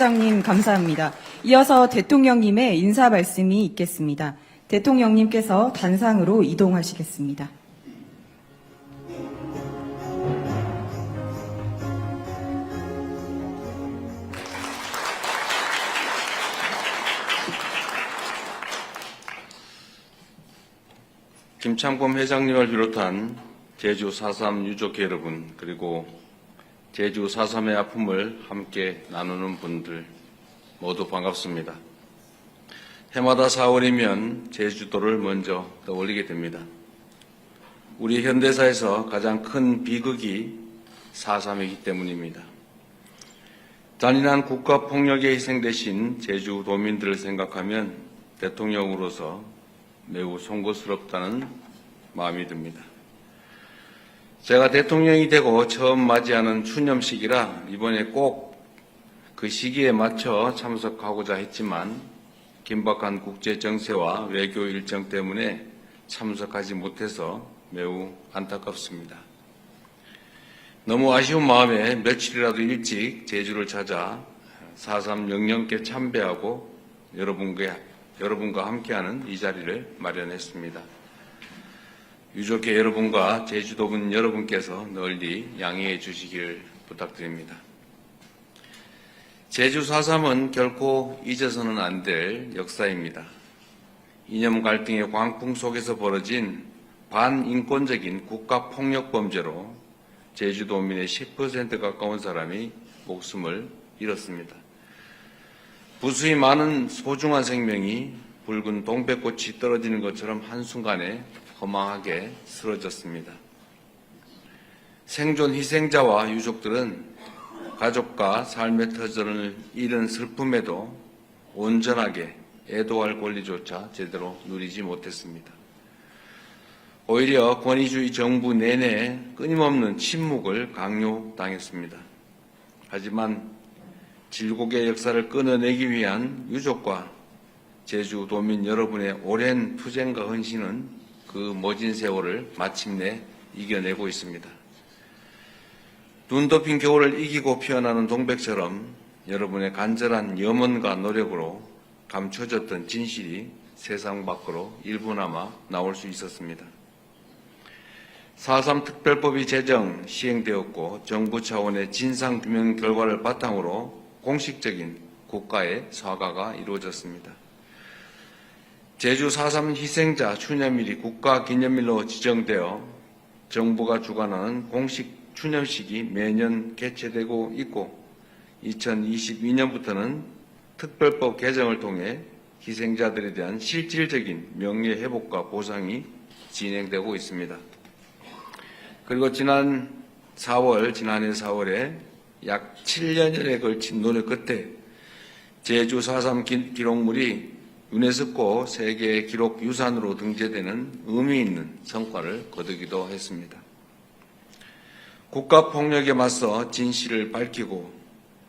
회장님 감사합니다. 이어서 대통령님의 인사 말씀이 있겠습니다. 대통령님께서 단상으로 이동하시겠습니다. 김창범 회장님을 비롯한 제주 4.3 유족회 여러분, 그리고 제주 4.3의 아픔을 함께 나누는 분들 모두 반갑습니다. 해마다 4월이면 제주도를 먼저 떠올리게 됩니다. 우리 현대사에서 가장 큰 비극이 4.3이기 때문입니다. 잔인한 국가폭력에 희생되신 제주도민들을 생각하면 대통령으로서 매우 송구스럽다는 마음이 듭니다. 제가 대통령이 되고 처음 맞이하는 추념식이라 이번에 꼭 그 시기에 맞춰 참석하고자 했지만 긴박한 국제 정세와 외교 일정 때문에 참석하지 못해서 매우 안타깝습니다. 너무 아쉬운 마음에 며칠이라도 일찍 제주를 찾아 4.3 영령께 참배하고 여러분과 함께하는 이 자리를 마련했습니다. 유족회 여러분과 제주도민 여러분께서 널리 양해해 주시길 부탁드립니다. 제주 4.3은 결코 잊어서는 안 될 역사입니다. 이념 갈등의 광풍 속에서 벌어진 반인권적인 국가폭력범죄로 제주도민의 10% 가까운 사람이 목숨을 잃었습니다. 부수히 많은 소중한 생명이 붉은 동백꽃이 떨어지는 것처럼 한순간에 허망하게 쓰러졌습니다. 생존 희생자와 유족들은 가족과 삶의 터전을 잃은 슬픔에도 온전하게 애도할 권리조차 제대로 누리지 못했습니다. 오히려 권위주의 정부 내내 끊임없는 침묵을 강요당했습니다. 하지만 질곡의 역사를 끊어내기 위한 유족과 제주도민 여러분의 오랜 투쟁과 헌신은 그 모진 세월을 마침내 이겨내고 있습니다. 눈 덮인 겨울을 이기고 피어나는 동백처럼 여러분의 간절한 염원과 노력으로 감춰졌던 진실이 세상 밖으로 일부나마 나올 수 있었습니다. 4.3 특별법이 제정, 시행되었고 정부 차원의 진상규명 결과를 바탕으로 공식적인 국가의 사과가 이루어졌습니다. 제주 4.3 희생자 추념일이 국가기념일로 지정되어 정부가 주관하는 공식 추념식이 매년 개최되고 있고 2022년부터는 특별법 개정을 통해 희생자들에 대한 실질적인 명예회복과 보상이 진행되고 있습니다. 그리고 지난해 4월에 약 7년여에 걸친 노력 끝에 제주 4.3 기록물이 유네스코 세계 기록 유산으로 등재되는 의미 있는 성과를 거두기도 했습니다. 국가폭력에 맞서 진실을 밝히고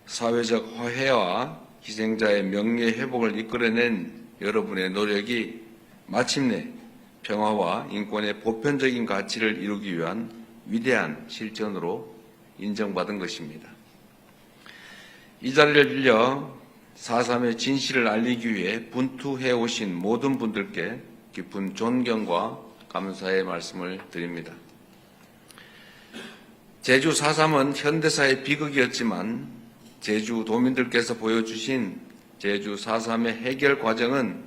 사회적 화해와 희생자의 명예회복을 이끌어낸 여러분의 노력이 마침내 평화와 인권의 보편적인 가치를 이루기 위한 위대한 실천으로 인정받은 것입니다. 이 자리를 빌려 4.3의 진실을 알리기 위해 분투해 오신 모든 분들께 깊은 존경과 감사의 말씀을 드립니다. 제주 4.3은 현대사의 비극이었지만 제주도민들께서 보여주신 제주 4.3의 해결 과정은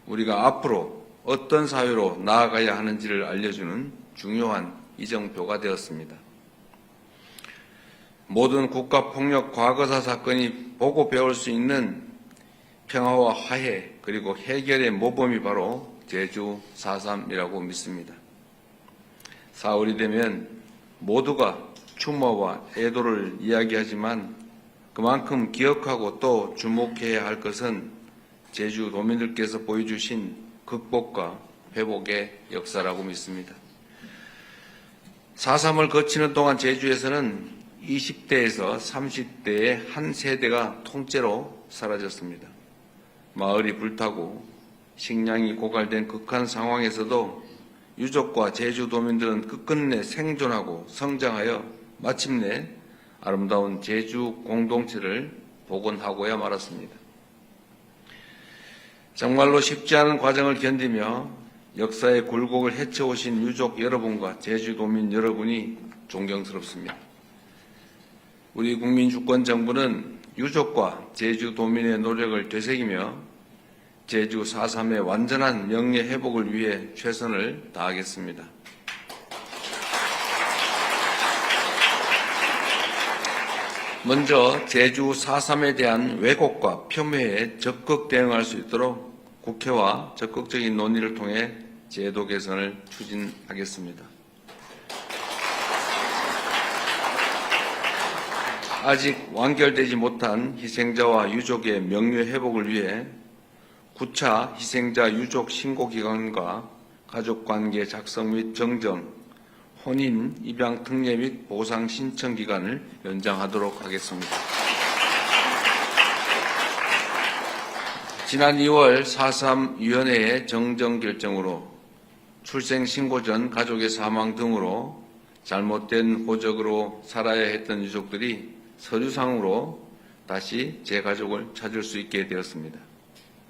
우리가 앞으로 어떤 사회로 나아가야 하는지를 알려주는 중요한 이정표가 되었습니다. 모든 국가폭력 과거사 사건이 보고 배울 수 있는 평화와 화해 그리고 해결의 모범이 바로 제주 4.3이라고 믿습니다. 4월이 되면 모두가 추모와 애도를 이야기하지만 그만큼 기억하고 또 주목해야 할 것은 제주도민들께서 보여주신 극복과 회복의 역사라고 믿습니다. 4.3을 거치는 동안 제주에서는 20대에서 30대의 한 세대가 통째로 사라졌습니다. 마을이 불타고 식량이 고갈된 극한 상황에서도 유족과 제주도민들은 끝끝내 생존하고 성장하여 마침내 아름다운 제주 공동체를 복원하고야 말았습니다. 정말로 쉽지 않은 과정을 견디며 역사의 굴곡을 헤쳐오신 유족 여러분과 제주도민 여러분이 존경스럽습니다. 우리 국민주권정부는 유족과 제주도민의 노력을 되새기며 제주 4.3의 완전한 명예회복을 위해 최선을 다하겠습니다. 먼저 제주 4.3에 대한 왜곡과 폄훼에 적극 대응할 수 있도록 국회와 적극적인 논의를 통해 제도 개선을 추진하겠습니다. 아직 완결되지 못한 희생자와 유족의 명예회복을 위해 9차 희생자 유족 신고기관과 가족관계 작성 및 정정, 혼인, 입양 특례 및 보상 신청 기간을 연장하도록 하겠습니다. 지난 2월 4.3위원회의 정정 결정으로 출생신고 전 가족의 사망 등으로 잘못된 호적으로 살아야 했던 유족들이 서류상으로 다시 제 가족을 찾을 수 있게 되었습니다.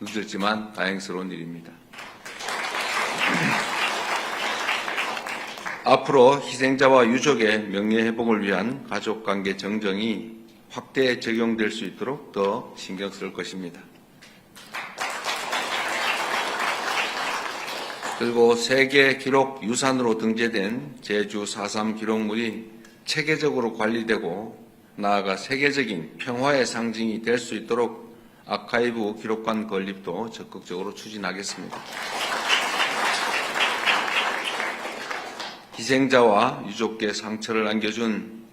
늦었지만 다행스러운 일입니다. 앞으로 희생자와 유족의 명예회복을 위한 가족관계 정정이 확대 적용될 수 있도록 더 신경 쓸 것입니다. 그리고 세계 기록 유산으로 등재된 제주 4.3 기록물이 체계적으로 관리되고 나아가 세계적인 평화의 상징이 될 수 있도록 아카이브 기록관 건립도 적극적으로 추진하겠습니다. 희생자와 유족께 상처를 안겨준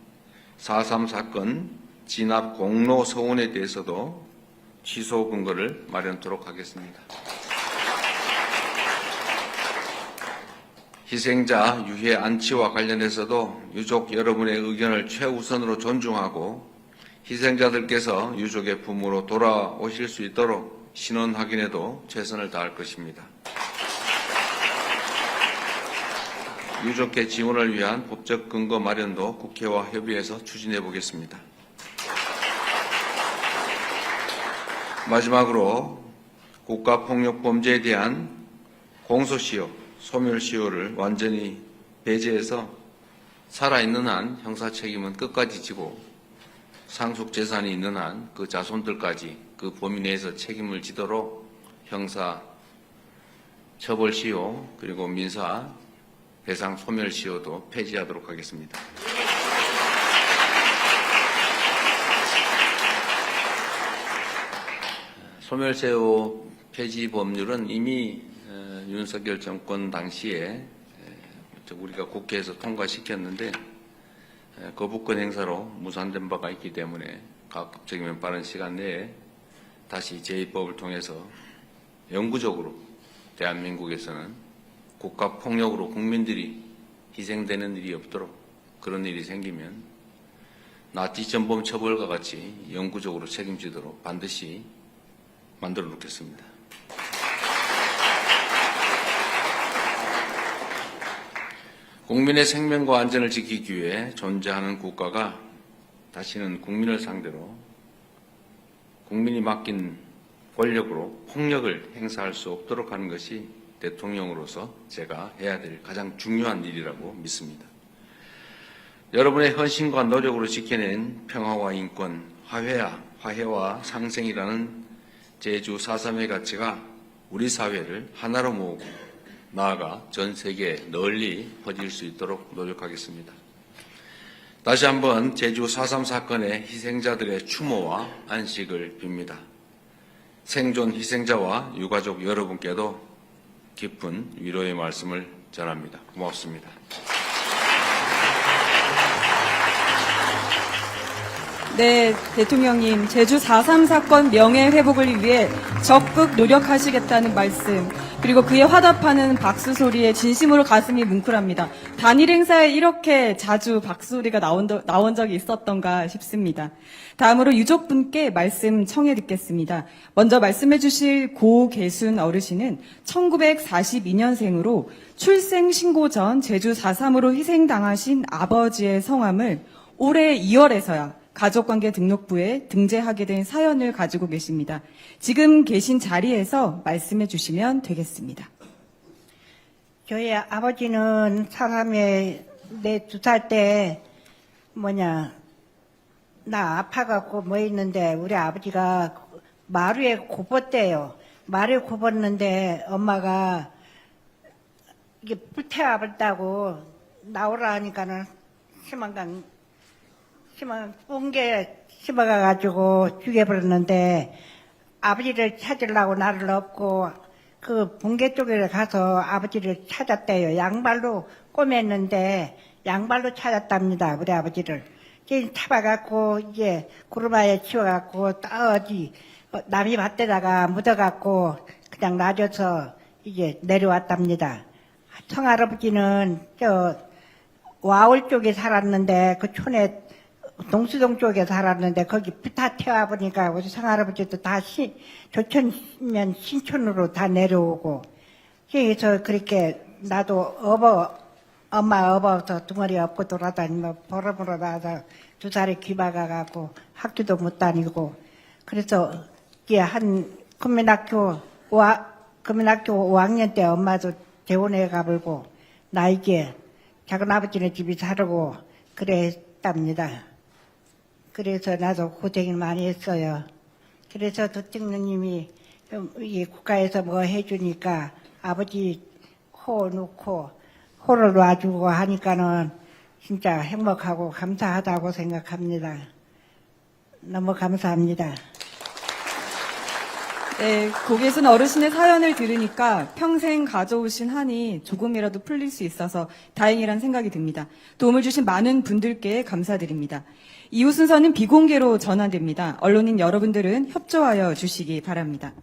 4.3 사건 진압 공로 서원에 대해서도 취소 근거를 마련토록 하겠습니다. 희생자 유해 안치와 관련해서도 유족 여러분의 의견을 최우선으로 존중하고 희생자들께서 유족의 품으로 돌아오실 수 있도록 신원 확인에도 최선을 다할 것입니다. 유족회 지원을 위한 법적 근거 마련도 국회와 협의해서 추진해 보겠습니다. 마지막으로 국가폭력범죄에 대한 공소시효, 소멸시효를 완전히 배제해서 살아있는 한 형사책임은 끝까지 지고 상속재산이 있는 한 그 자손들까지 그 범위 내에서 책임을 지도록 형사 처벌시효 그리고 민사 배상 소멸시효도 폐지하도록 하겠습니다. 소멸시효 폐지 법률은 이미 윤석열 정권 당시에 우리가 국회에서 통과시켰는데 거부권 행사로 무산된 바가 있기 때문에 가급적이면 빠른 시간 내에 다시 제2법을 통해서 영구적으로 대한민국에서는 국가폭력으로 국민들이 희생되는 일이 없도록 그런 일이 생기면 나치 전범 처벌과 같이 영구적으로 책임지도록 반드시 만들어 놓겠습니다. 국민의 생명과 안전을 지키기 위해 존재하는 국가가 다시는 국민을 상대로 국민이 맡긴 권력으로 폭력을 행사할 수 없도록 하는 것이 대통령으로서 제가 해야 될 가장 중요한 일이라고 믿습니다. 여러분의 헌신과 노력으로 지켜낸 평화와 인권, 화해와 상생이라는 제주 4.3의 가치가 우리 사회를 하나로 모으고 나아가 전 세계에 널리 퍼질 수 있도록 노력하겠습니다. 다시 한번 제주 4.3 사건의 희생자들의 추모와 안식을 빕니다. 생존 희생자와 유가족 여러분께도 깊은 위로의 말씀을 전합니다. 고맙습니다. 네, 대통령님, 제주 4.3 사건 명예회복을 위해 적극 노력하시겠다는 말씀, 그리고 그에 화답하는 박수 소리에 진심으로 가슴이 뭉클합니다. 단일 행사에 이렇게 자주 박수 소리가 나온 적이 있었던가 싶습니다. 다음으로 유족분께 말씀 청해 듣겠습니다. 먼저 말씀해 주실 고계순 어르신은 1942년생으로 출생 신고 전 제주 4.3으로 희생당하신 아버지의 성함을 올해 2월에서야 가족관계 등록부에 등재하게 된 사연을 가지고 계십니다. 지금 계신 자리에서 말씀해 주시면 되겠습니다. 저희 아버지는 사람의 내 2살 때 나 아파갖고 있는데 우리 아버지가 마루에 굽었대요. 마루에 굽었는데 엄마가 이게 불태워버렸다고 나오라 하니까는 심한 뿡게 씹어가가지고 죽여버렸는데 아버지를 찾으려고 나를 업고 그 붕괴 쪽에 가서 아버지를 찾았대요. 양발로 꼬맸는데 양발로 찾았답니다. 우리 아버지를. 이제 잡아갖고 이제 구르마에 치워갖고 어디 남이 밭에다가 묻어갖고 그냥 놔줘서 이제 내려왔답니다. 청할아버지는 와울 쪽에 살았는데 그 촌에 동수동 쪽에 살았는데 거기 다 태워 보니까 우리 성할아버지도 다 조천면 신촌으로 다 내려오고 그래서 그렇게 나도 엄마 업어서 둥어리 업고 돌아다니며 보름으로 나서 2살에 귀 박아갖고 학교도 못 다니고 그래서 이게 한 국민학교 5학년 때 엄마도 재혼해 가불고 나 이게 작은 아버지네 집이 살고 그랬답니다. 그래서 나도 고생을 많이 했어요. 그래서 대통령님이 이 국가에서 뭐 해주니까 아버지 코 놓고 호를 놔주고 하니까는 진짜 행복하고 감사하다고 생각합니다. 너무 감사합니다. 네, 거기에서는 어르신의 사연을 들으니까 평생 가져오신 한이 조금이라도 풀릴 수 있어서 다행이란 생각이 듭니다. 도움을 주신 많은 분들께 감사드립니다. 이후 순서는 비공개로 전환됩니다. 언론인 여러분들은 협조하여 주시기 바랍니다.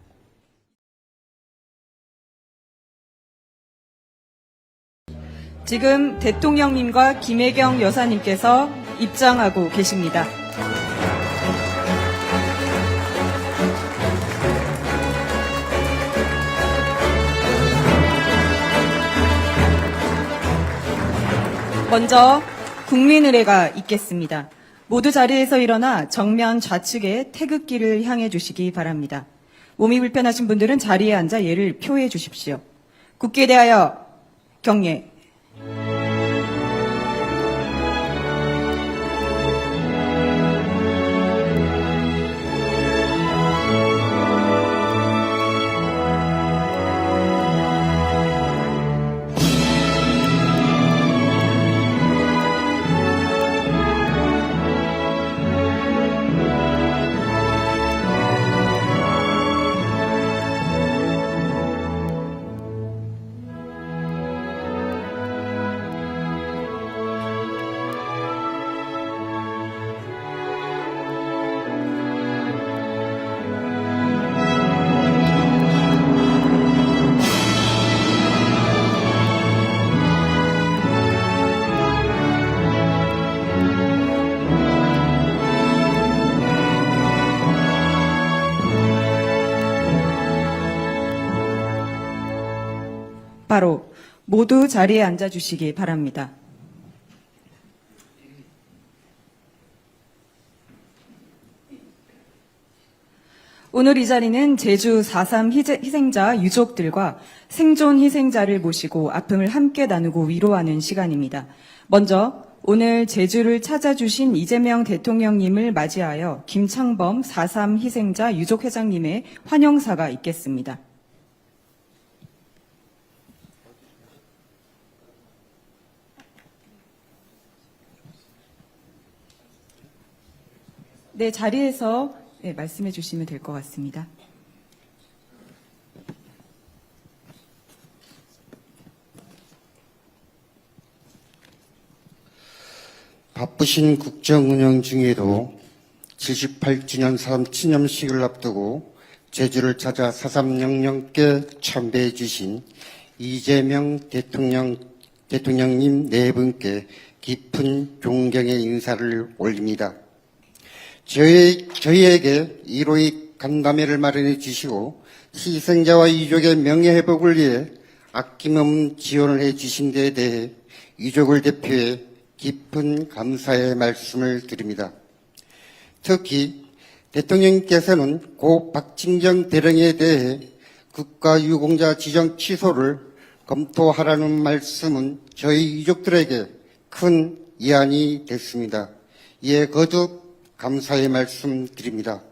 지금 대통령님과 김혜경 여사님께서 입장하고 계십니다. 먼저 국민의례가 있겠습니다. 모두 자리에서 일어나 정면 좌측에 태극기를 향해 주시기 바랍니다. 몸이 불편하신 분들은 자리에 앉아 예를 표해 주십시오. 국기에 대하여 경례. 바로 모두 자리에 앉아주시기 바랍니다. 오늘 이 자리는 제주 4.3 희생자 유족들과 생존 희생자를 모시고 아픔을 함께 나누고 위로하는 시간입니다. 먼저 오늘 제주를 찾아주신 이재명 대통령님을 맞이하여 김창범 4.3 희생자 유족회장님의 환영사가 있겠습니다. 네, 자리에서 말씀해 주시면 될 것 같습니다. 바쁘신 국정 운영 중에도 78주년 사삼기념식을 앞두고 제주를 찾아 4.3영령께 참배해 주신 이재명 대통령님 네 분께 깊은 존경의 인사를 올립니다. 저희에게 위로의 간담회를 마련해 주시고 희생자와 유족의 명예회복을 위해 아낌없는 지원을 해 주신 데에 대해 유족을 대표해 깊은 감사의 말씀을 드립니다. 특히 대통령께서는 고 박진정 대령에 대해 국가유공자 지정 취소를 검토하라는 말씀은 저희 유족들에게 큰 위안이 됐습니다. 이에 거듭 감사의 말씀드립니다.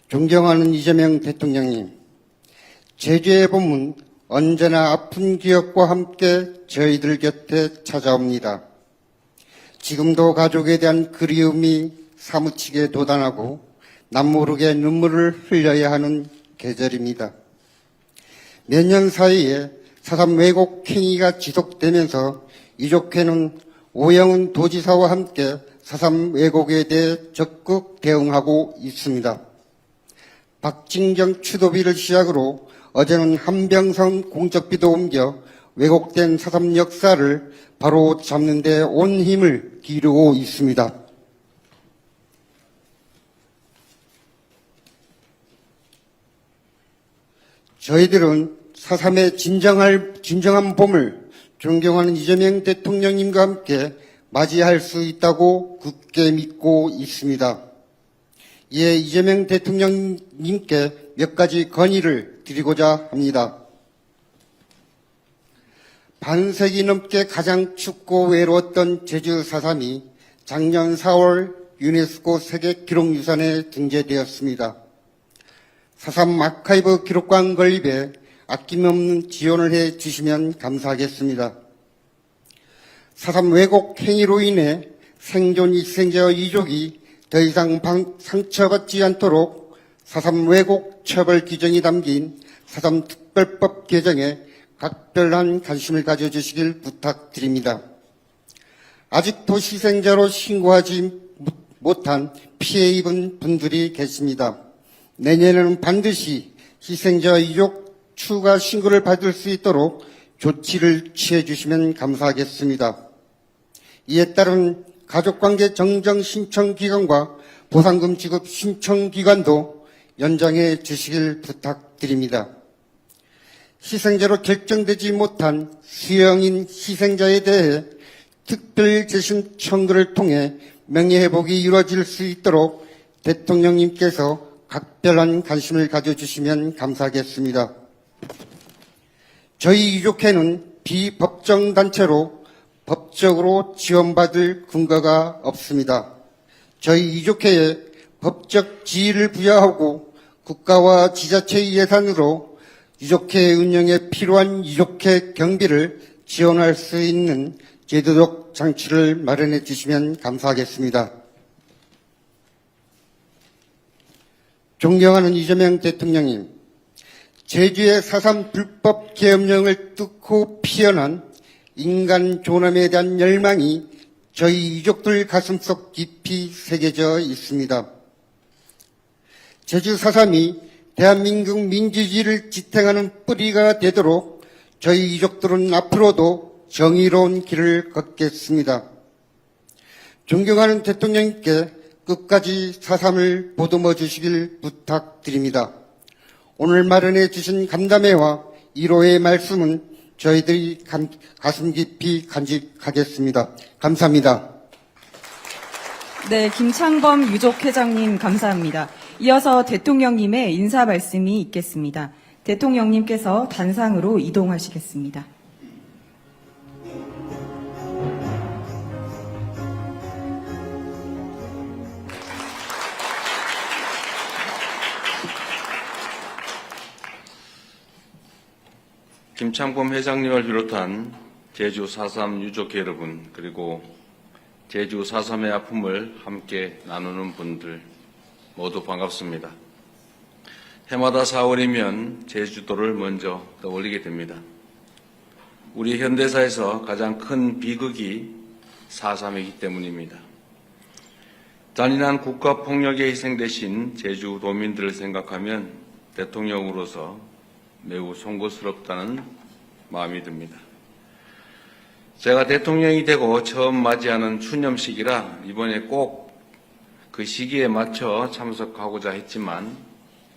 존경하는 이재명 대통령님, 제주의 봄은 언제나 아픈 기억과 함께 저희들 곁에 찾아옵니다. 지금도 가족에 대한 그리움이 사무치게 돋아나고 남모르게 눈물을 흘려야 하는 계절입니다. 몇 년 사이에 4.3 왜곡 행위가 지속되면서 유족회는 오영훈 도지사와 함께 4.3 왜곡에 대해 적극 대응하고 있습니다. 박진경 추도비를 시작으로 어제는 한병선 공적비도 옮겨 왜곡된 4.3 역사를 바로 잡는 데 온 힘을 기르고 있습니다. 저희들은 4.3의 진정한 봄을 존경하는 이재명 대통령님과 함께 맞이할 수 있다고 굳게 믿고 있습니다. 이에 이재명 대통령님께 몇 가지 건의를 드리고자 합니다. 반세기 넘게 가장 춥고 외로웠던 제주 4.3이 작년 4월 유네스코 세계기록유산에 등재되었습니다. 4.3 아카이브 기록관 건립에 아낌없는 지원을 해 주시면 감사하겠습니다. 4.3 왜곡 행위로 인해 생존 희생자와 유족이 더 이상 상처받지 않도록 4.3 왜곡 처벌 규정이 담긴 4.3 특별법 개정에 각별한 관심을 가져주시길 부탁드립니다. 아직도 희생자로 신고하지 못한 피해 입은 분들이 계십니다. 내년에는 반드시 희생자 유족 추가 신고를 받을 수 있도록 조치를 취해 주시면 감사하겠습니다. 이에 따른 가족관계 정정 신청 기간과 보상금 지급 신청 기간도 연장해 주시길 부탁드립니다. 희생자로 결정되지 못한 수영인 희생자에 대해 특별 재심 청구를 통해 명예회복이 이루어질 수 있도록 대통령님께서 각별한 관심을 가져주시면 감사하겠습니다. 저희 유족회는 비법정 단체로 법적으로 지원받을 근거가 없습니다. 저희 유족회에 법적 지위를 부여하고 국가와 지자체의 예산으로 유족회 운영에 필요한 유족회 경비를 지원할 수 있는 제도적 장치를 마련해 주시면 감사하겠습니다. 존경하는 이재명 대통령님, 제주의 4.3 불법 계엄령을 뚫고 피어난 인간 존엄에 대한 열망이 저희 유족들 가슴속 깊이 새겨져 있습니다. 제주 4.3이 대한민국 민주주의를 지탱하는 뿌리가 되도록 저희 유족들은 앞으로도 정의로운 길을 걷겠습니다. 존경하는 대통령님께 끝까지 4.3을 보듬어 주시길 부탁드립니다. 오늘 마련해 주신 간담회와 위로의 말씀은 저희들이 가슴 깊이 간직하겠습니다. 감사합니다. 네, 김창범 유족회장님 감사합니다. 이어서 대통령님의 인사 말씀이 있겠습니다. 대통령님께서 단상으로 이동하시겠습니다. 김창범 회장님을 비롯한 제주 4.3 유족회 여러분, 그리고 제주 4.3의 아픔을 함께 나누는 분들 모두 반갑습니다. 해마다 4월이면 제주도를 먼저 떠올리게 됩니다. 우리 현대사에서 가장 큰 비극이 4.3이기 때문입니다. 잔인한 국가폭력에 희생되신 제주도민들을 생각하면 대통령으로서 매우 송구스럽다는 마음이 듭니다. 제가 대통령이 되고 처음 맞이하는 추념식이라 이번에 꼭 그 시기에 맞춰 참석하고자 했지만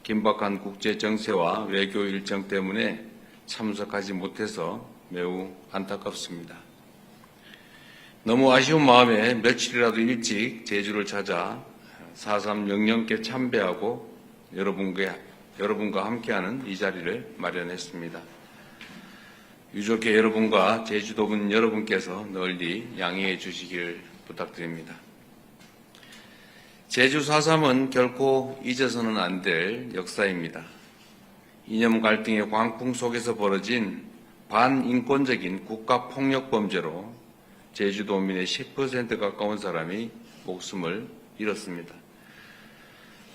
긴박한 국제 정세와 외교 일정 때문에 참석하지 못해서 매우 안타깝습니다. 너무 아쉬운 마음에 며칠이라도 일찍 제주를 찾아 4.3 영령께 참배하고 여러분과 함께하는 이 자리를 마련했습니다. 유족회 여러분과 제주도민 여러분께서 널리 양해해 주시길 부탁드립니다. 제주 4.3은 결코 잊어서는 안 될 역사입니다. 이념 갈등의 광풍 속에서 벌어진 반인권적인 국가폭력범죄로 제주도민의 10% 가까운 사람이 목숨을 잃었습니다.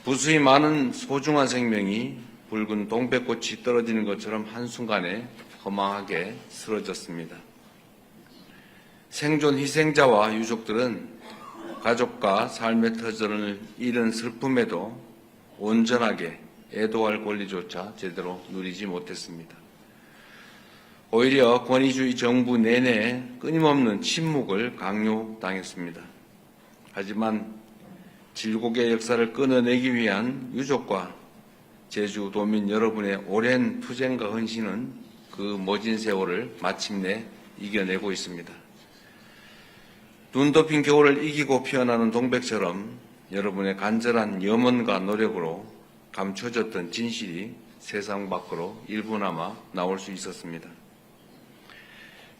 부수히 많은 소중한 생명이 붉은 동백꽃이 떨어지는 것처럼 한순간에 허망하게 쓰러졌습니다. 생존 희생자와 유족들은 가족과 삶의 터전을 잃은 슬픔에도 온전하게 애도할 권리조차 제대로 누리지 못했습니다. 오히려 권위주의 정부 내내 끊임없는 침묵을 강요당했습니다. 하지만 질곡의 역사를 끊어내기 위한 유족과 제주도민 여러분의 오랜 투쟁과 헌신은 그 모진 세월을 마침내 이겨내고 있습니다. 눈 덮인 겨울을 이기고 피어나는 동백처럼 여러분의 간절한 염원과 노력으로 감춰졌던 진실이 세상 밖으로 일부나마 나올 수 있었습니다.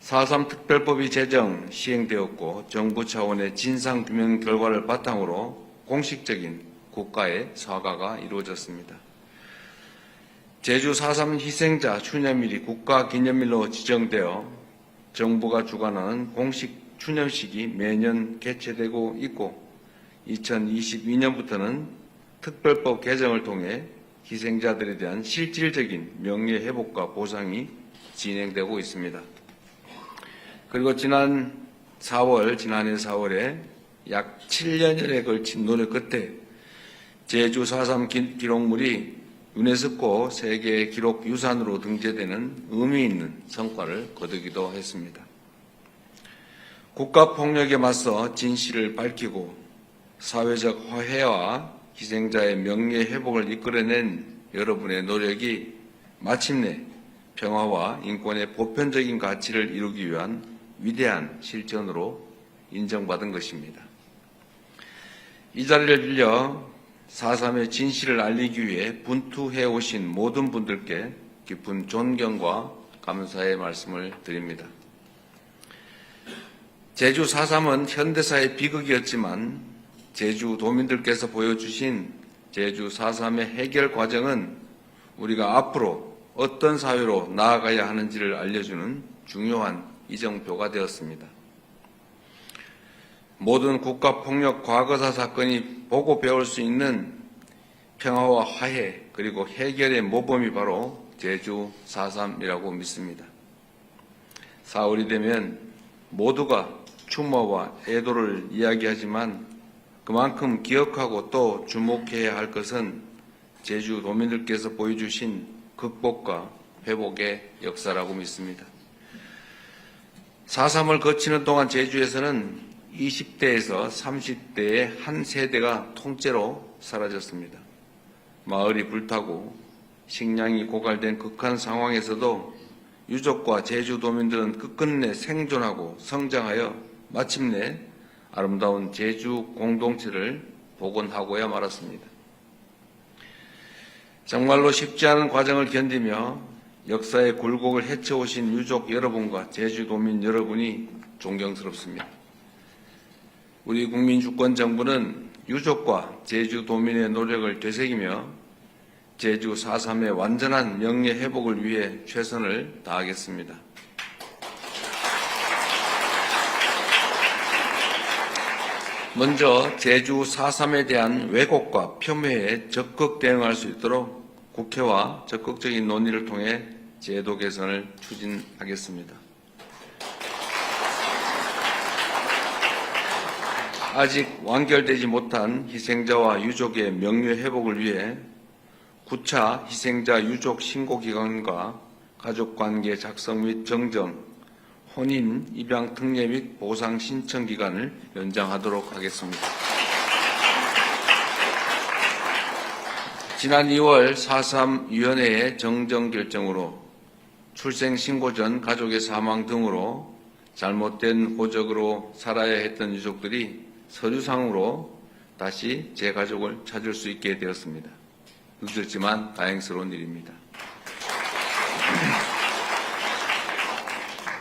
4.3 특별법이 제정, 시행되었고 정부 차원의 진상규명 결과를 바탕으로 공식적인 국가의 사과가 이루어졌습니다. 제주 4.3 희생자 추념일이 국가기념일로 지정되어 정부가 주관하는 공식 추념식이 매년 개최되고 있고 2022년부터는 특별법 개정을 통해 희생자들에 대한 실질적인 명예회복과 보상이 진행되고 있습니다. 그리고 지난해 4월에 약 7년여에 걸친 노력 끝에 제주 4.3 기록물이 유네스코 세계 기록 유산으로 등재되는 의미 있는 성과를 거두기도 했습니다. 국가폭력에 맞서 진실을 밝히고 사회적 화해와 희생자의 명예회복을 이끌어낸 여러분의 노력이 마침내 평화와 인권의 보편적인 가치를 이루기 위한 위대한 실천으로 인정받은 것입니다. 이 자리를 빌려 4.3의 진실을 알리기 위해 분투해 오신 모든 분들께 깊은 존경과 감사의 말씀을 드립니다. 제주 4.3은 현대사의 비극이었지만 제주도민들께서 보여주신 제주 4.3의 해결 과정은 우리가 앞으로 어떤 사회로 나아가야 하는지를 알려주는 중요한 이정표가 되었습니다. 모든 국가폭력 과거사 사건이 보고 배울 수 있는 평화와 화해 그리고 해결의 모범이 바로 제주 4.3이라고 믿습니다. 4월이 되면 모두가 추모와 애도를 이야기하지만 그만큼 기억하고 또 주목해야 할 것은 제주도민들께서 보여주신 극복과 회복의 역사라고 믿습니다. 4.3을 거치는 동안 제주에서는 20대에서 30대의 한 세대가 통째로 사라졌습니다. 마을이 불타고 식량이 고갈된 극한 상황에서도 유족과 제주도민들은 끝끝내 생존하고 성장하여 마침내 아름다운 제주 공동체를 복원하고야 말았습니다. 정말로 쉽지 않은 과정을 견디며 역사의 굴곡을 헤쳐오신 유족 여러분과 제주도민 여러분이 존경스럽습니다. 우리 국민주권정부는 유족과 제주도민의 노력을 되새기며 제주 4.3의 완전한 명예회복을 위해 최선을 다하겠습니다. 먼저 제주 4.3에 대한 왜곡과 폄훼에 적극 대응할 수 있도록 국회와 적극적인 논의를 통해 제도 개선을 추진하겠습니다. 아직 완결되지 못한 희생자와 유족의 명예회복을 위해 9차 희생자 유족 신고기간과 가족관계 작성 및 정정, 혼인, 입양 특례 및 보상 신청 기간을 연장하도록 하겠습니다. 지난 2월 4.3 위원회의 정정 결정으로 출생신고 전 가족의 사망 등으로 잘못된 호적으로 살아야 했던 유족들이 서류상으로 다시 제 가족을 찾을 수 있게 되었습니다. 늦었지만 다행스러운 일입니다.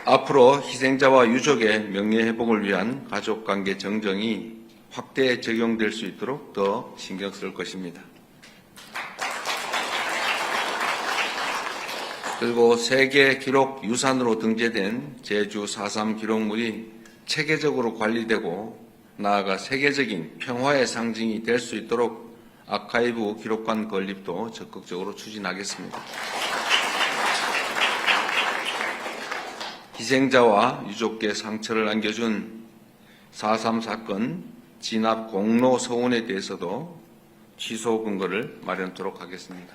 앞으로 희생자와 유족의 명예회복을 위한 가족관계 정정이 확대 적용될 수 있도록 더 신경 쓸 것입니다. 그리고 세계 기록 유산으로 등재된 제주 4.3 기록물이 체계적으로 관리되고 나아가 세계적인 평화의 상징이 될 수 있도록 아카이브 기록관 건립도 적극적으로 추진하겠습니다. 희생자와 유족께 상처를 안겨준 4.3 사건 진압 공로 서원에 대해서도 취소 근거를 마련토록 하겠습니다.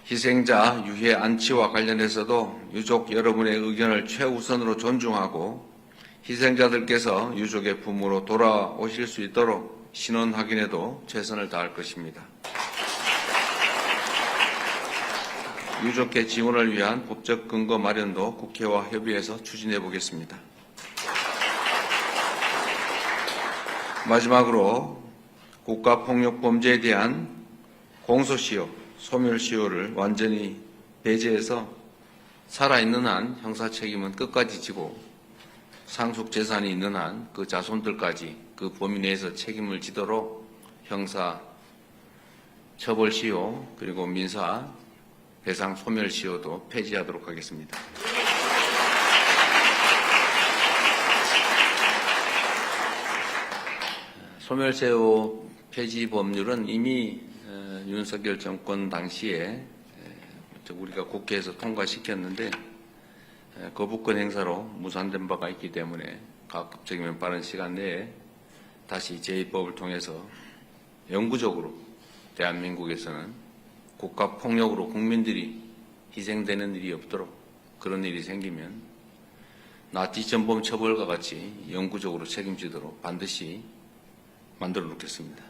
희생자 유해 안치와 관련해서도 유족 여러분의 의견을 최우선으로 존중하고 희생자들께서 유족의 품으로 돌아오실 수 있도록 신원 확인에도 최선을 다할 것입니다. 유족회 지원을 위한 법적 근거 마련도 국회와 협의해서 추진해 보겠습니다. 마지막으로 국가폭력범죄에 대한 공소시효, 소멸시효를 완전히 배제해서 살아있는 한 형사책임은 끝까지 지고 상속재산이 있는 한 그 자손들까지 그 범위 내에서 책임을 지도록 형사 처벌시효 그리고 민사 배상 소멸시효도 폐지하도록 하겠습니다. 소멸시효 폐지 법률은 이미 윤석열 정권 당시에 우리가 국회에서 통과시켰는데 거부권 행사로 무산된 바가 있기 때문에 가급적이면 빠른 시간 내에 다시 제2법을 통해서 영구적으로 대한민국에서는 국가폭력으로 국민들이 희생되는 일이 없도록 그런 일이 생기면 나치 전범 처벌과 같이 영구적으로 책임지도록 반드시 만들어 놓겠습니다.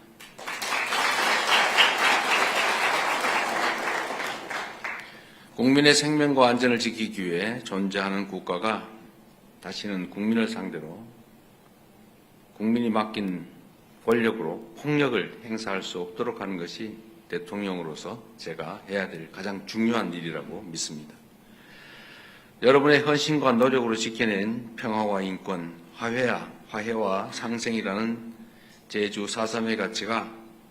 국민의 생명과 안전을 지키기 위해 존재하는 국가가 다시는 국민을 상대로 국민이 맡긴 권력으로 폭력을 행사할 수 없도록 하는 것이 대통령으로서 제가 해야 될 가장 중요한 일이라고 믿습니다. 여러분의 헌신과 노력으로 지켜낸 평화와 인권, 화해와 상생이라는 제주 4.3의 가치가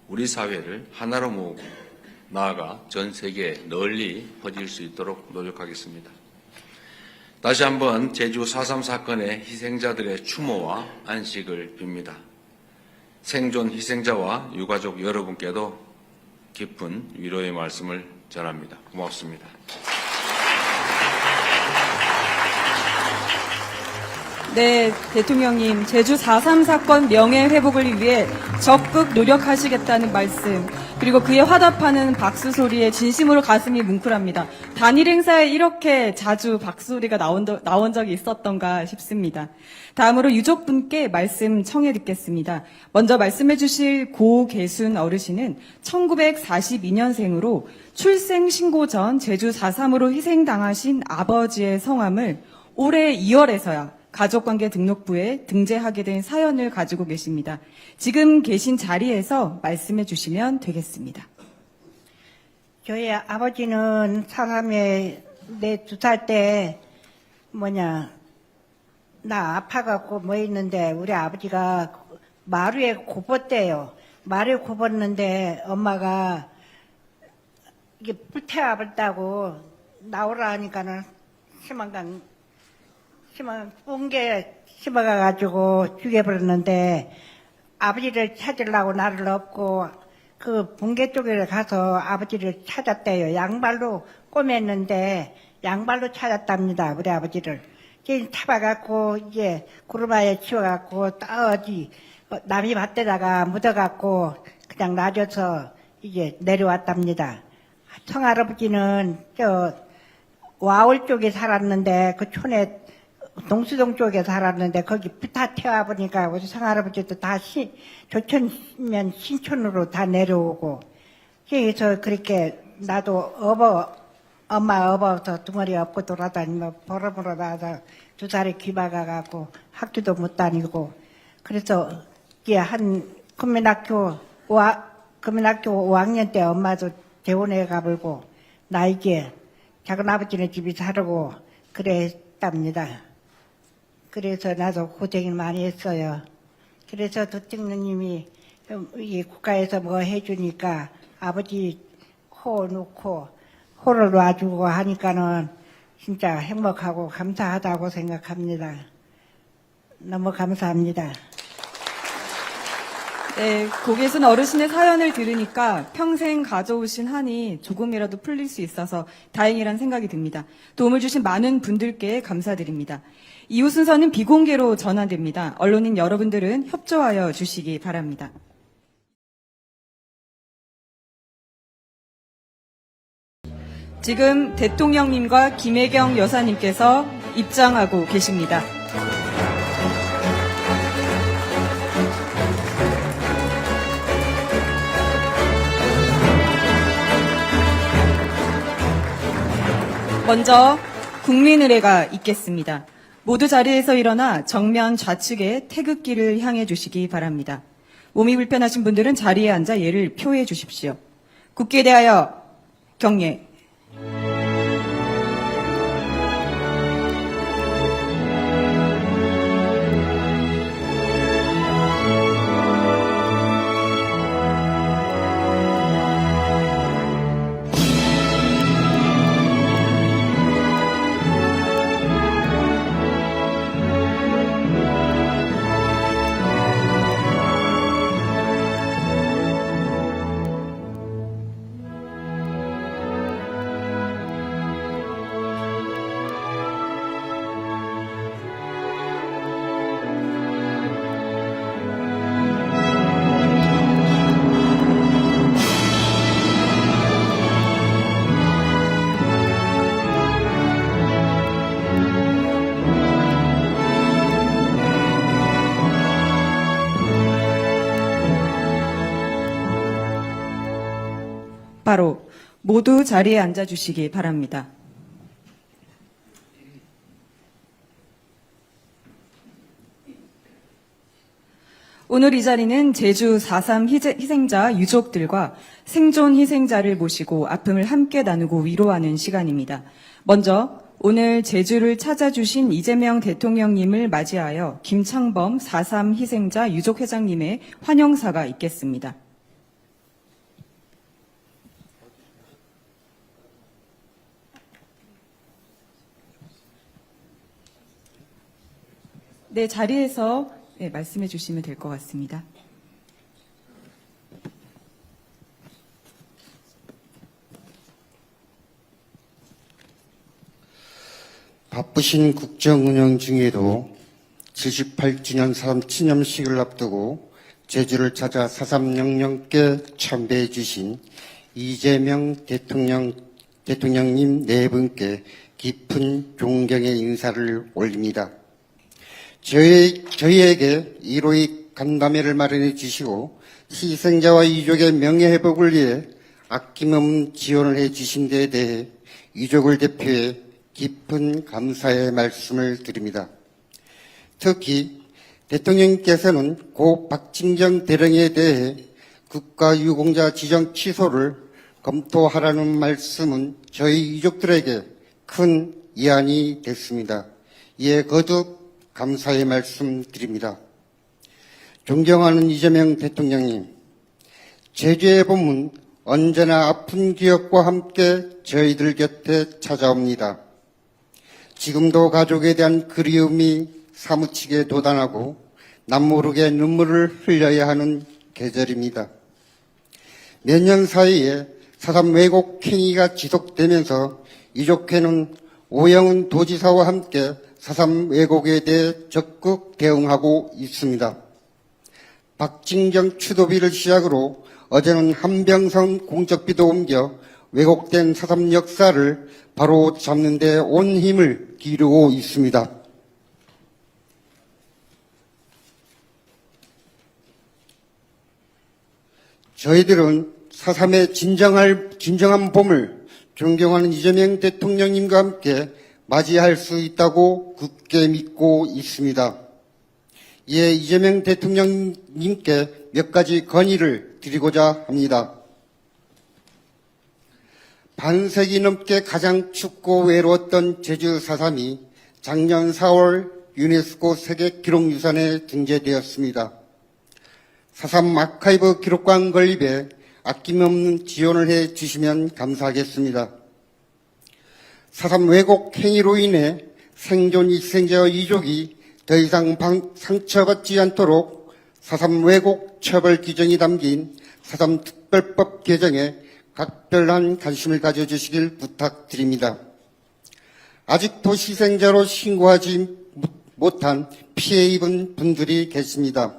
우리 사회를 하나로 모으고 나아가 전 세계에 널리 퍼질 수 있도록 노력하겠습니다. 다시 한번 제주 4.3 사건의 희생자들의 추모와 안식을 빕니다. 생존 희생자와 유가족 여러분께도 깊은 위로의 말씀을 전합니다. 고맙습니다. 네, 대통령님, 제주 4.3 사건 명예회복을 위해 적극 노력하시겠다는 말씀, 그리고 그에 화답하는 박수 소리에 진심으로 가슴이 뭉클합니다. 단일 행사에 이렇게 자주 박수 소리가 나온 적이 있었던가 싶습니다. 다음으로 유족분께 말씀 청해 듣겠습니다. 먼저 말씀해 주실 고계순 어르신은 1942년생으로 출생신고 전 제주 4.3으로 희생당하신 아버지의 성함을 올해 2월에서야 가족관계 등록부에 등재하게 된 사연을 가지고 계십니다. 지금 계신 자리에서 말씀해 주시면 되겠습니다. 저희 아버지는 사람에 내 2살 때 나 아파갖고 있는데 우리 아버지가 마루에 굽었대요. 마루에 굽었는데 엄마가 이게 불태워버렸다고 나오라 하니까는 심한 붕괴 심어가가지고 죽여버렸는데 아버지를 찾으려고 나를 업고 그 붕괴 쪽에 가서 아버지를 찾았대요. 양발로 꼬맸는데 양발로 찾았답니다. 우리 아버지를. 이제 잡아갖고 이제 구르마에 치워갖고 어디 남이 밭에다가 묻어갖고 그냥 놔줘서 이제 내려왔답니다. 청할아버지는 와울 쪽에 살았는데 그 촌에 동수동 쪽에 살았는데 거기 다 태워보니까 우리 성할아버지도 다 조천면 신촌으로 다 내려오고 그래서 그렇게 나도 엄마 업어서 둥어리 업고 돌아다니며 보름으로 나와서 2살에 귀 막아갖고 학교도 못 다니고 그래서 이게 한 국민학교 5학년 때 엄마도 재혼해 가불고 나에게 작은 아버지네 집이 살고 그랬답니다. 그래서 나도 고생을 많이 했어요. 그래서 도청님이 이 국가에서 뭐 해주니까 아버지 코 놓고 호를 놔주고 하니까는 진짜 행복하고 감사하다고 생각합니다. 너무 감사합니다. 네, 거기에서는 어르신의 사연을 들으니까 평생 가져오신 한이 조금이라도 풀릴 수 있어서 다행이란 생각이 듭니다. 도움을 주신 많은 분들께 감사드립니다. 이후 순서는 비공개로 전환됩니다. 언론인 여러분들은 협조하여 주시기 바랍니다. 지금 대통령님과 김혜경 여사님께서 입장하고 계십니다. 먼저 국민의례가 있겠습니다. 모두 자리에서 일어나 정면 좌측에 태극기를 향해 주시기 바랍니다. 몸이 불편하신 분들은 자리에 앉아 예를 표해 주십시오. 국기에 대하여 경례. 바로 모두 자리에 앉아주시기 바랍니다. 오늘 이 자리는 제주 4.3 희생자 유족들과 생존 희생자를 모시고 아픔을 함께 나누고 위로하는 시간입니다. 먼저 오늘 제주를 찾아주신 이재명 대통령님을 맞이하여 김창범 4.3 희생자 유족회장님의 환영사가 있겠습니다. 네, 자리에서 말씀해 주시면 될 것 같습니다. 바쁘신 국정 운영 중에도 78주년 사람 기념식을 앞두고 제주를 찾아 4.3 영령께 참배해 주신 이재명 대통령님 네 분께 깊은 존경의 인사를 올립니다. 저희에게 일호의 간담회를 마련해 주시고 희생자와 유족의 명예회복을 위해 아낌없는 지원을 해 주신 데에 대해 유족을 대표해 깊은 감사의 말씀을 드립니다. 특히 대통령께서는 고 박진경 대령에 대해 국가유공자 지정 취소를 검토하라는 말씀은 저희 유족들에게 큰 위안이 됐습니다. 이에 거듭 감사의 말씀 드립니다. 존경하는 이재명 대통령님, 제주의 봄은 언제나 아픈 기억과 함께 저희들 곁에 찾아옵니다. 지금도 가족에 대한 그리움이 사무치게 돋아나고 남모르게 눈물을 흘려야 하는 계절입니다. 몇 년 사이에 4.3 왜곡 행위가 지속되면서 유족회는 오영훈 도지사와 함께 4.3 왜곡에 대해 적극 대응하고 있습니다. 박진경 추도비를 시작으로 어제는 한병선 공적비도 옮겨 왜곡된 4.3 역사를 바로 잡는 데 온 힘을 기르고 있습니다. 저희들은 4.3의 진정한 봄을 존경하는 이재명 대통령님과 함께 맞이할 수 있다고 굳게 믿고 있습니다. 이에 이재명 대통령님께 몇 가지 건의를 드리고자 합니다. 반세기 넘게 가장 춥고 외로웠던 제주 4.3이 작년 4월 유네스코 세계기록유산에 등재되었습니다. 4.3 아카이브 기록관 건립에 아낌없는 지원을 해 주시면 감사하겠습니다. 4.3 왜곡 행위로 인해 생존 희생자와 이족이 더 이상 상처받지 않도록 4.3 왜곡 처벌 규정이 담긴 4.3 특별법 개정에 각별한 관심을 가져주시길 부탁드립니다. 아직도 희생자로 신고하지 못한 피해 입은 분들이 계십니다.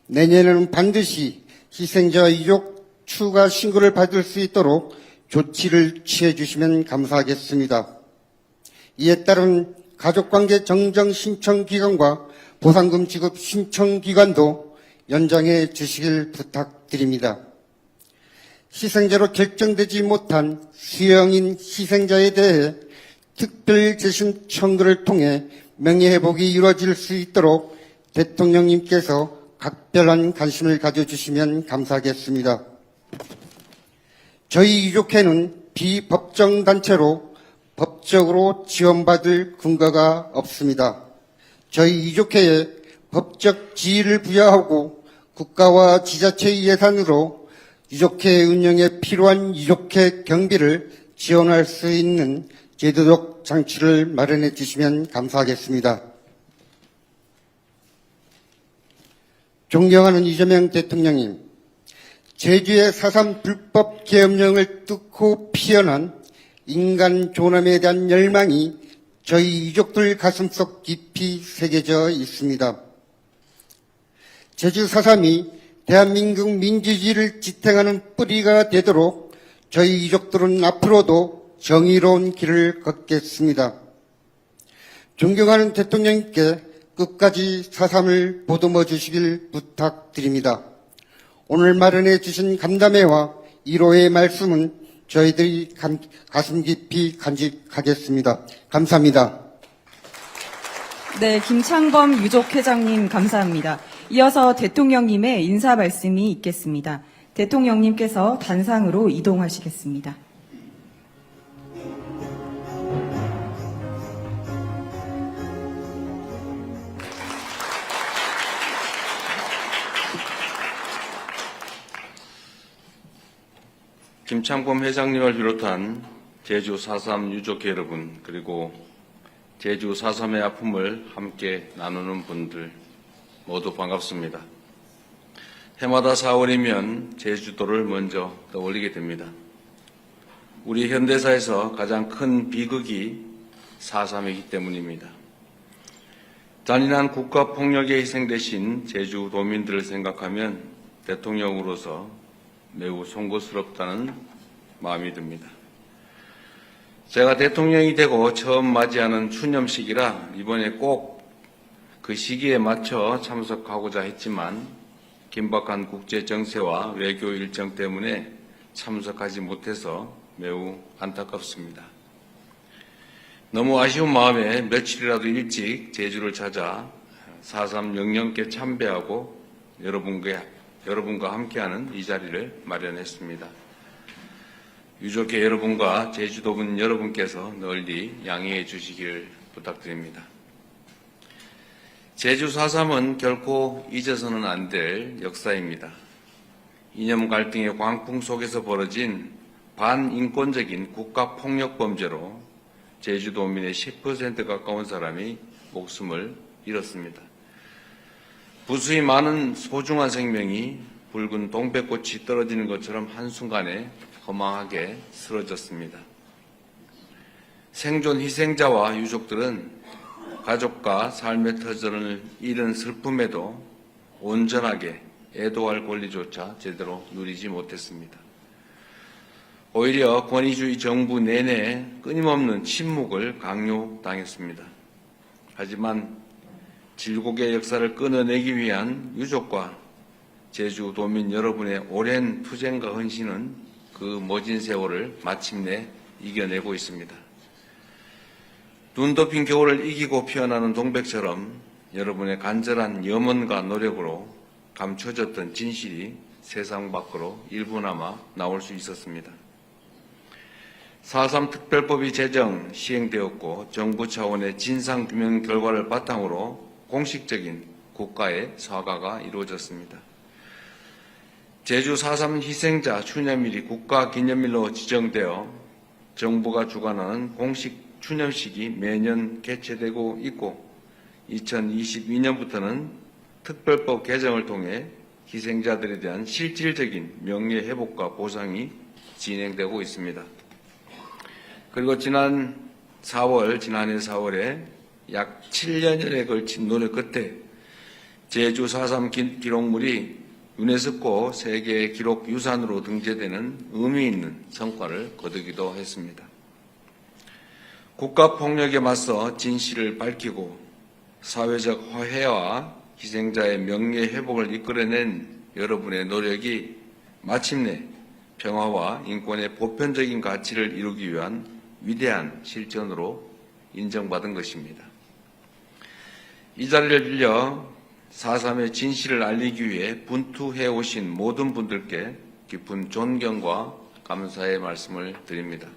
내년에는 반드시 희생자 이족 추가 신고를 받을 수 있도록 조치를 취해 주시면 감사하겠습니다. 이에 따른 가족관계 정정 신청 기간과 보상금 지급 신청 기간도 연장해 주시길 부탁드립니다. 희생자로 결정되지 못한 수영인 희생자에 대해 특별 재심 청구를 통해 명예회복이 이루어질 수 있도록 대통령님께서 각별한 관심을 가져주시면 감사하겠습니다. 저희 유족회는 비법정 단체로 법적으로 지원받을 근거가 없습니다. 저희 유족회에 법적 지위를 부여하고 국가와 지자체 예산으로 유족회 운영에 필요한 유족회 경비를 지원할 수 있는 제도적 장치를 마련해 주시면 감사하겠습니다. 존경하는 이재명 대통령님, 제주의 4.3 불법 계엄령을 뚫고 피어난 인간 존엄에 대한 열망이 저희 유족들 가슴속 깊이 새겨져 있습니다. 제주 4.3이 대한민국 민주주의를 지탱하는 뿌리가 되도록 저희 유족들은 앞으로도 정의로운 길을 걷겠습니다. 존경하는 대통령님께 끝까지 4.3을 보듬어 주시길 부탁드립니다. 오늘 마련해 주신 간담회와 1호의 말씀은 저희들이 가슴 깊이 간직하겠습니다. 감사합니다. 네, 김창범 유족회장님 감사합니다. 이어서 대통령님의 인사 말씀이 있겠습니다. 대통령님께서 단상으로 이동하시겠습니다. 김창범 회장님을 비롯한 제주 4.3 유족회 여러분, 그리고 제주 4.3의 아픔을 함께 나누는 분들 모두 반갑습니다. 해마다 4월이면 제주도를 먼저 떠올리게 됩니다. 우리 현대사에서 가장 큰 비극이 4.3이기 때문입니다. 잔인한 국가폭력에 희생되신 제주도민들을 생각하면 대통령으로서 매우 송구스럽다는 마음이 듭니다. 제가 대통령이 되고 처음 맞이하는 추념식이라 이번에 꼭 그 시기에 맞춰 참석하고자 했지만 긴박한 국제 정세와 외교 일정 때문에 참석하지 못해서 매우 안타깝습니다. 너무 아쉬운 마음에 며칠이라도 일찍 제주를 찾아 4.3 영령께 참배하고 여러분과 함께하는 이 자리를 마련했습니다. 유족회 여러분과 제주도민 여러분께서 널리 양해해 주시길 부탁드립니다. 제주 4.3은 결코 잊어서는 안 될 역사입니다. 이념 갈등의 광풍 속에서 벌어진 반인권적인 국가폭력 범죄로 제주도민의 10% 가까운 사람이 목숨을 잃었습니다. 부수히 많은 소중한 생명이 붉은 동백꽃이 떨어지는 것처럼 한순간에 허망하게 쓰러졌습니다. 생존 희생자와 유족들은 가족과 삶의 터전을 잃은 슬픔에도 온전하게 애도할 권리조차 제대로 누리지 못했습니다. 오히려 권위주의 정부 내내 끊임없는 침묵을 강요당했습니다. 하지만 질곡의 역사를 끊어내기 위한 유족과 제주도민 여러분의 오랜 투쟁과 헌신은 그 모진 세월을 마침내 이겨내고 있습니다. 눈 덮인 겨울을 이기고 피어나는 동백처럼 여러분의 간절한 염원과 노력으로 감춰졌던 진실이 세상 밖으로 일부나마 나올 수 있었습니다. 4.3 특별법이 제정, 시행되었고 정부 차원의 진상규명 결과를 바탕으로 공식적인 국가의 사과가 이루어졌습니다. 제주 4.3 희생자 추념일이 국가기념일로 지정되어 정부가 주관하는 공식 추념식이 매년 개최되고 있고 2022년부터는 특별법 개정을 통해 희생자들에 대한 실질적인 명예회복과 보상이 진행되고 있습니다. 그리고 지난해 4월에 약 7년여에 걸친 노력 끝에 제주 4.3 기록물이 유네스코 세계 기록 유산으로 등재되는 의미 있는 성과를 거두기도 했습니다. 국가폭력에 맞서 진실을 밝히고 사회적 화해와 희생자의 명예회복을 이끌어낸 여러분의 노력이 마침내 평화와 인권의 보편적인 가치를 이루기 위한 위대한 실천으로 인정받은 것입니다. 이 자리를 빌려 4.3의 진실을 알리기 위해 분투해 오신 모든 분들께 깊은 존경과 감사의 말씀을 드립니다.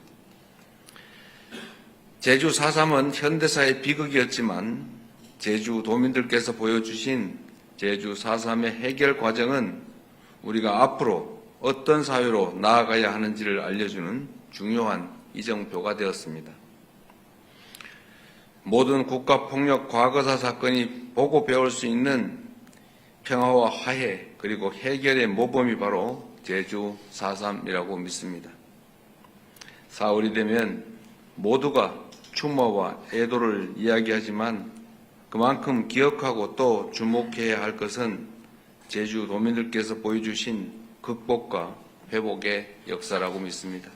제주 4.3은 현대사의 비극이었지만 제주 도민들께서 보여주신 제주 4.3의 해결 과정은 우리가 앞으로 어떤 사회로 나아가야 하는지를 알려주는 중요한 이정표가 되었습니다. 모든 국가폭력 과거사 사건이 보고 배울 수 있는 평화와 화해 그리고 해결의 모범이 바로 제주 4.3이라고 믿습니다. 4월이 되면 모두가 추모와 애도를 이야기하지만 그만큼 기억하고 또 주목해야 할 것은 제주 도민들께서 보여주신 극복과 회복의 역사라고 믿습니다.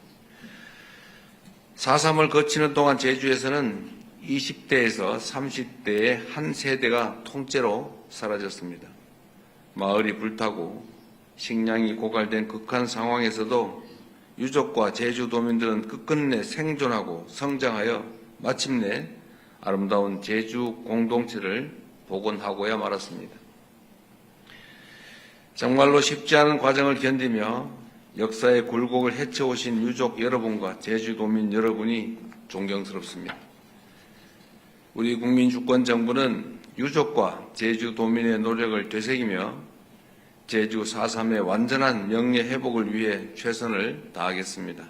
4.3을 거치는 동안 제주에서는 20대에서 30대의 한 세대가 통째로 사라졌습니다. 마을이 불타고 식량이 고갈된 극한 상황에서도 유족과 제주도민들은 끝끝내 생존하고 성장하여 마침내 아름다운 제주 공동체를 복원하고야 말았습니다. 정말로 쉽지 않은 과정을 견디며 역사의 굴곡을 헤쳐오신 유족 여러분과 제주도민 여러분이 존경스럽습니다. 우리 국민주권정부는 유족과 제주도민의 노력을 되새기며 제주 4.3의 완전한 명예회복을 위해 최선을 다하겠습니다.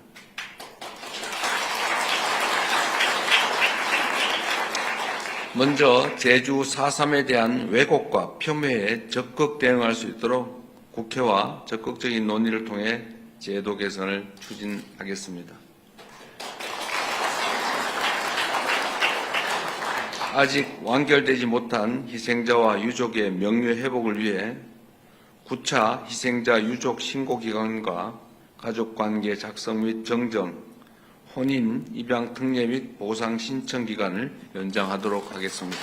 먼저 제주 4.3에 대한 왜곡과 폄훼에 적극 대응할 수 있도록 국회와 적극적인 논의를 통해 제도 개선을 추진하겠습니다. 아직 완결되지 못한 희생자와 유족의 명예회복을 위해 9차 희생자 유족 신고기간과 가족관계 작성 및 정정, 혼인, 입양 특례 및 보상 신청 기간을 연장하도록 하겠습니다.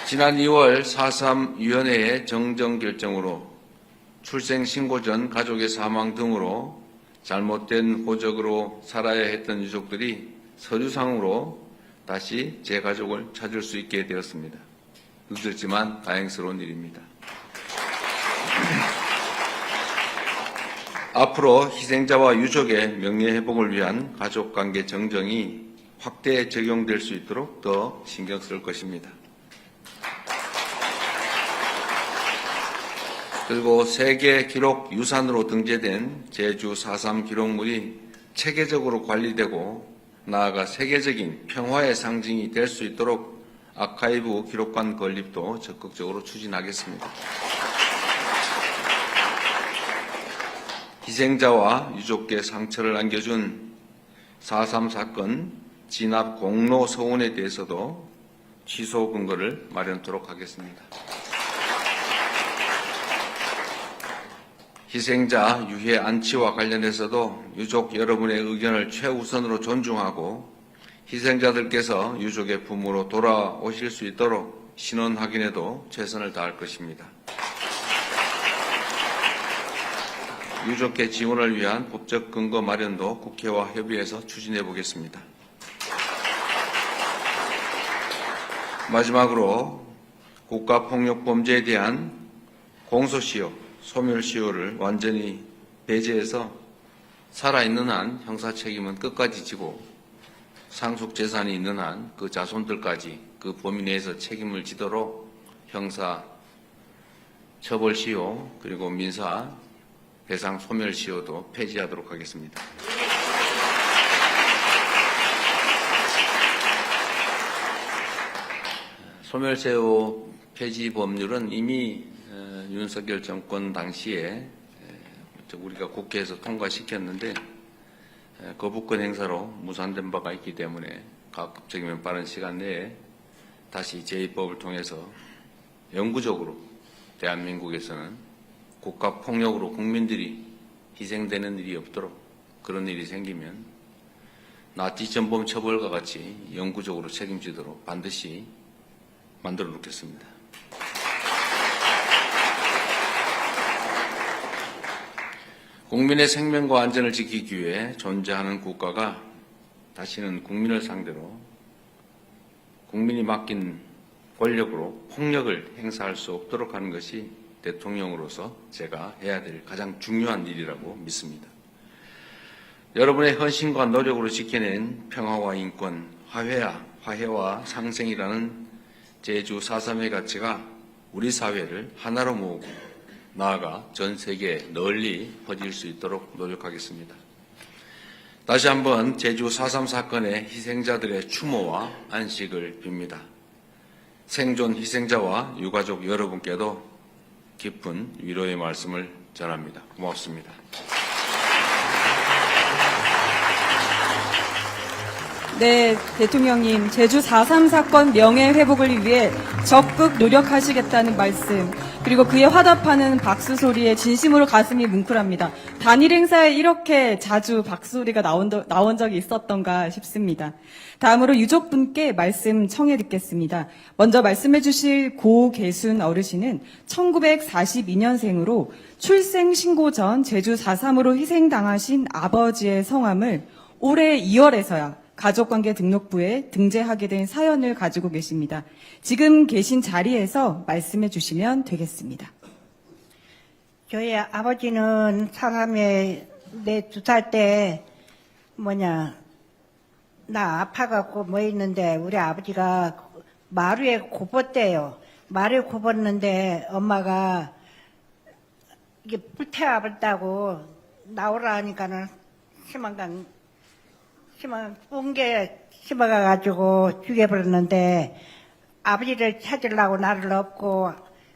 지난 2월 4.3위원회의 정정 결정으로 출생 신고 전 가족의 사망 등으로 잘못된 호적으로 살아야 했던 유족들이 서류상으로 다시 제 가족을 찾을 수 있게 되었습니다. 늦었지만 다행스러운 일입니다. 앞으로 희생자와 유족의 명예회복을 위한 가족관계 정정이 확대 적용될 수 있도록 더 신경 쓸 것입니다. 그리고 세계 기록 유산으로 등재된 제주 4.3 기록물이 체계적으로 관리되고 나아가 세계적인 평화의 상징이 될 수 있도록 아카이브 기록관 건립도 적극적으로 추진하겠습니다. 희생자와 유족께 상처를 안겨준 4.3 사건 진압 공로 서원에 대해서도 취소 근거를 마련토록 하겠습니다. 희생자 유해 안치와 관련해서도 유족 여러분의 의견을 최우선으로 존중하고 희생자들께서 유족의 품으로 돌아오실 수 있도록 신원 확인에도 최선을 다할 것입니다. 유족계 지원을 위한 법적 근거 마련도 국회와 협의해서 추진해 보겠습니다. 마지막으로 국가폭력범죄에 대한 공소시효, 소멸시효를 완전히 배제해서 살아있는 한 형사 책임은 끝까지 지고 상속 재산이 있는 한 그 자손들까지 그 범위 내에서 책임을 지도록 형사 처벌시효 그리고 민사 배상 소멸시효도 폐지하도록 하겠습니다. 소멸시효 폐지 법률은 이미 윤석열 정권 당시에 우리가 국회에서 통과시켰는데 거부권 행사로 무산된 바가 있기 때문에 가급적이면 빠른 시간 내에 다시 제2법을 통해서 영구적으로 대한민국에서는 국가폭력으로 국민들이 희생되는 일이 없도록 그런 일이 생기면 나치 전범 처벌과 같이 영구적으로 책임지도록 반드시 만들어 놓겠습니다. 국민의 생명과 안전을 지키기 위해 존재하는 국가가 다시는 국민을 상대로 국민이 맡긴 권력으로 폭력을 행사할 수 없도록 하는 것이 대통령으로서 제가 해야 될 가장 중요한 일이라고 믿습니다. 여러분의 헌신과 노력으로 지켜낸 평화와 인권, 화해와 상생이라는 제주 4.3의 가치가 우리 사회를 하나로 모으고 나아가 전 세계에 널리 퍼질 수 있도록 노력하겠습니다. 다시 한번 제주 4.3 사건의 희생자들의 추모와 안식을 빕니다. 생존 희생자와 유가족 여러분께도 깊은 위로의 말씀을 전합니다. 고맙습니다. 네, 대통령님, 제주 4.3 사건 명예회복을 위해 적극 노력하시겠다는 말씀, 그리고 그에 화답하는 박수 소리에 진심으로 가슴이 뭉클합니다. 단일 행사에 이렇게 자주 박수 소리가 나온 적이 있었던가 싶습니다. 다음으로 유족분께 말씀 청해 듣겠습니다. 먼저 말씀해 주실 고계순 어르신은 1942년생으로 출생 신고 전 제주 4.3으로 희생당하신 아버지의 성함을 올해 2월에서야 가족관계 등록부에 등재하게 된 사연을 가지고 계십니다. 지금 계신 자리에서 말씀해 주시면 되겠습니다. 저희 아버지는 사람에 내 2살 때 나 아파갖고 있는데 우리 아버지가 마루에 굽었대요. 마루에 굽었는데 엄마가 이게 불태워버렸다고 나오라 하니까는 심한 붕괴 심어가가지고 죽여버렸는데 아버지를 찾으려고 나를 업고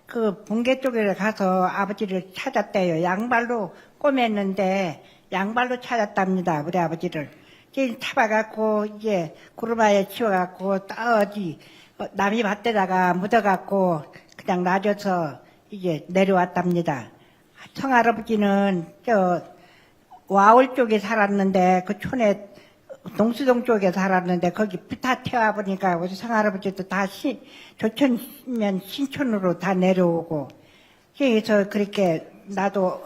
그 붕괴 쪽에 가서 아버지를 찾았대요. 양발로 꼬맸는데 양발로 찾았답니다. 우리 아버지를. 이제 잡아갖고 이제 구르마에 치워갖고 어디 남이 밭에다가 묻어갖고 그냥 놔줘서 이제 내려왔답니다. 청할아버지는 와울 쪽에 살았는데 그 촌에 동수동 쪽에 살았는데 거기 다 태워 보니까 우리 성할아버지도 다 조천면 신촌으로 다 내려오고 그래서 그렇게 나도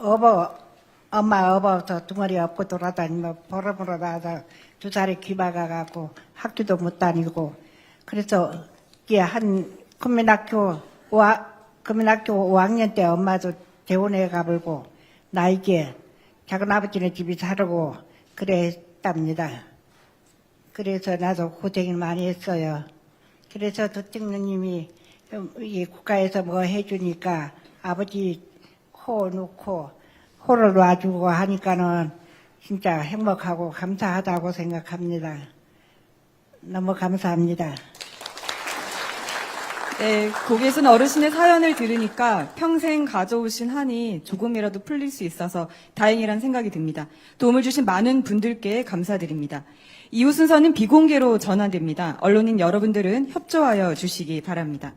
엄마 업어서 둥어리 업고 돌아다니며 보러보러 나서 2살에 귀 박아갖고 학교도 못 다니고 그래서 이게 한 국민학교 5학년 때 엄마도 재혼해 가불고 나 이게 작은 아버지네 집이 살고 그랬답니다. 그래서 나도 고생을 많이 했어요. 그래서 대통령님이 이 국가에서 뭐 해주니까 아버지 코 놓고 호를 놔주고 하니까는 진짜 행복하고 감사하다고 생각합니다. 너무 감사합니다. 네, 고계순 어르신의 사연을 들으니까 평생 가져오신 한이 조금이라도 풀릴 수 있어서 다행이란 생각이 듭니다. 도움을 주신 많은 분들께 감사드립니다. 이후 순서는 비공개로 전환됩니다. 언론인 여러분들은 협조하여 주시기 바랍니다.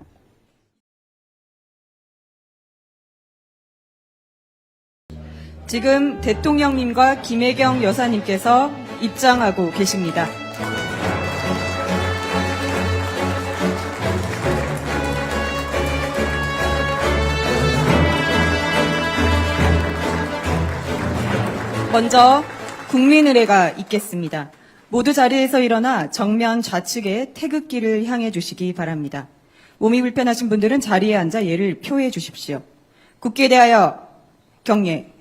지금 대통령님과 김혜경 여사님께서 입장하고 계십니다. 먼저 국민의례가 있겠습니다. 모두 자리에서 일어나 정면 좌측에 태극기를 향해 주시기 바랍니다. 몸이 불편하신 분들은 자리에 앉아 예를 표해 주십시오. 국기에 대하여 경례.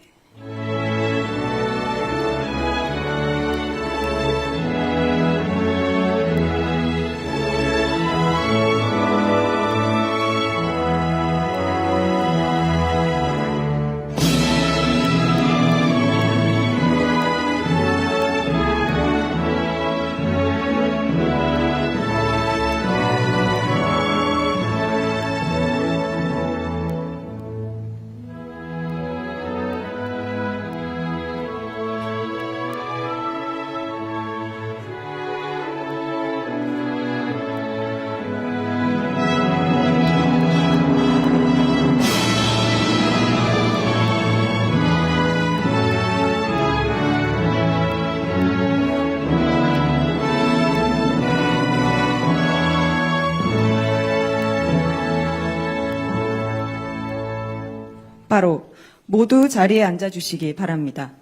바로 모두 자리에 앉아주시기 바랍니다.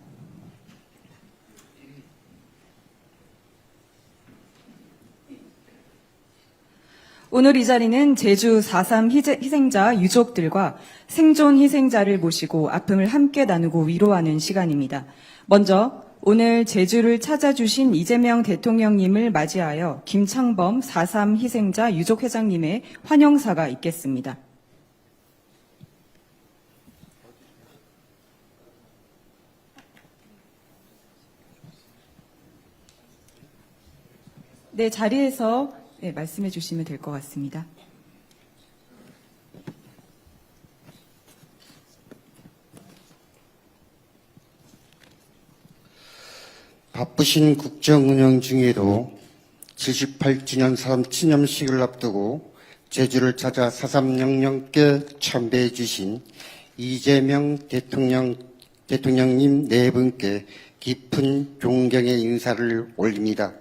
오늘 이 자리는 제주 4.3 희생자 유족들과 생존 희생자를 모시고 아픔을 함께 나누고 위로하는 시간입니다. 먼저 오늘 제주를 찾아주신 이재명 대통령님을 맞이하여 김창범 4.3 희생자 유족회장님의 환영사가 있겠습니다. 네, 자리에서 말씀해 주시면 될 것 같습니다. 바쁘신 국정 운영 중에도 78주년 사삼기념식을 앞두고 제주를 찾아 4.3영령께 참배해 주신 이재명 대통령님 네 분께 깊은 존경의 인사를 올립니다.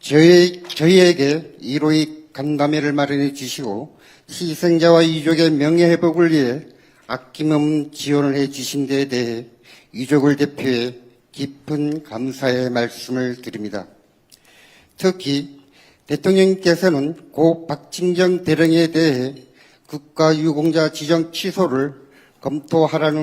저희에게 위로의 간담회를 마련해 주시고 희생자와 유족의 명예회복을 위해 아낌없는 지원을 해 주신 데에 대해 유족을 대표해 깊은 감사의 말씀을 드립니다. 특히 대통령께서는 고 박진경 대령에 대해 국가유공자 지정 취소를 검토하라는